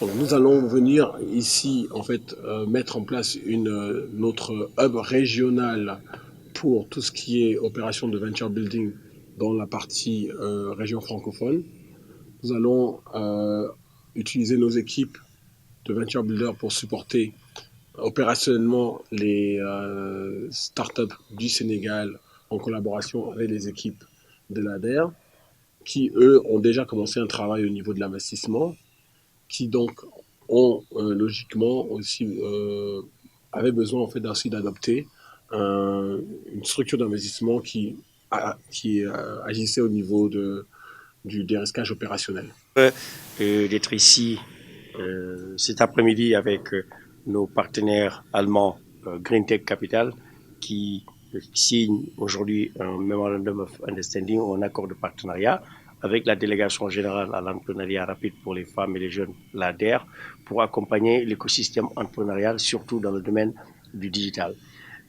Donc nous allons venir ici en fait mettre en place notre hub régional pour tout ce qui est opération de venture building dans la partie région francophone. Nous allons utiliser nos équipes de venture builders pour supporter opérationnellement les startups du Sénégal en collaboration avec les équipes de l'ADER qui, eux, ont déjà commencé un travail au niveau de l'investissement, qui donc ont logiquement aussi avaient besoin en fait aussi d'adopter une structure d'investissement qui agissait au niveau du dérisquage opérationnel. D'être ici cet après-midi avec nos partenaires allemands GreenTech Capital qui signent aujourd'hui un Memorandum of Understanding ou un accord de partenariat avec la délégation générale à l'entrepreneuriat rapide pour les femmes et les jeunes, l'ADER, pour accompagner l'écosystème entrepreneurial, surtout dans le domaine du digital.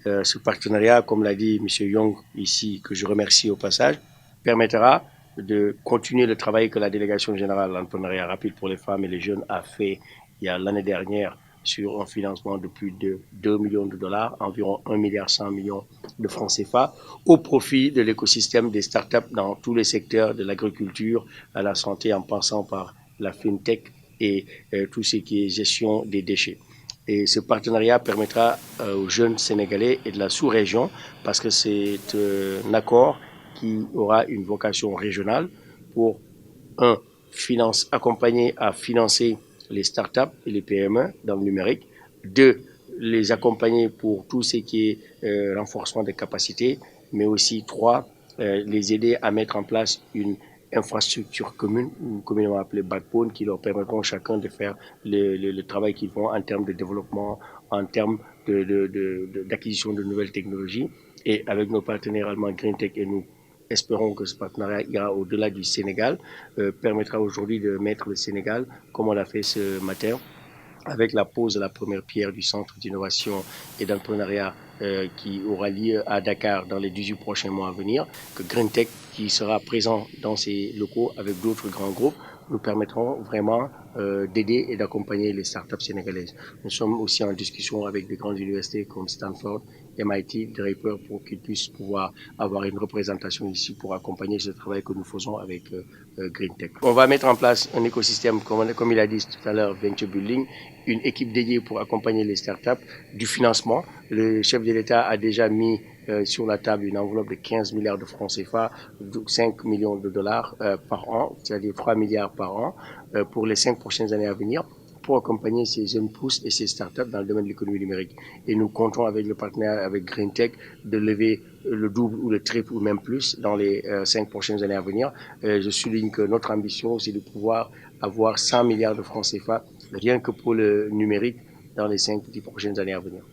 Ce partenariat, comme l'a dit M. Young ici, que je remercie au passage, permettra de continuer le travail que la délégation générale à l'entrepreneuriat rapide pour les femmes et les jeunes a fait il y a l'année dernière sur un financement de plus de 2 millions de dollars, environ 1,1 milliard de francs CFA, au profit de l'écosystème des startups dans tous les secteurs, de l'agriculture à la santé, en passant par la fintech et tout ce qui est gestion des déchets. Et ce partenariat permettra aux jeunes Sénégalais et de la sous-région, parce que c'est un accord qui aura une vocation régionale pour, accompagner à financer les startups et les PME dans le numérique. Deux, les accompagner pour tout ce qui est renforcement des capacités, mais aussi trois, les aider à mettre en place une infrastructure commune, communément appelée backbone, qui leur permettront chacun de faire le travail qu'ils font en termes de développement, en termes d'acquisition de nouvelles technologies. Et avec nos partenaires allemands GreenTech, et nous espérons que ce partenariat ira au-delà du Sénégal, permettra aujourd'hui de mettre le Sénégal, comme on l'a fait ce matin, avec la pose de la première pierre du centre d'innovation et d'entrepreneuriat qui aura lieu à Dakar dans les 18 prochains mois à venir, que GreenTech, qui sera présent dans ces locaux avec d'autres grands groupes, nous permettront vraiment d'aider et d'accompagner les startups sénégalaises. Nous sommes aussi en discussion avec des grandes universités comme Stanford, MIT, Draper, pour qu'ils puissent pouvoir avoir une représentation ici pour accompagner ce travail que nous faisons avec GreenTech. On va mettre en place un écosystème, comme il a dit tout à l'heure, Venture Building, une équipe dédiée pour accompagner les startups, du financement. Le chef de l'État a déjà mis sur la table une enveloppe de 15 milliards de francs CFA, 5 millions de dollars par an, c'est-à-dire 3 milliards par an pour les 5 prochaines années à venir, pour accompagner ces jeunes pousses et ces startups dans le domaine de l'économie numérique. Et nous comptons avec le partenaire, avec GreenTech, de lever le double ou le triple ou même plus dans les 5 prochaines années à venir. Je souligne que notre ambition, c'est de pouvoir avoir 100 milliards de francs CFA rien que pour le numérique dans les 5-10 prochaines années à venir.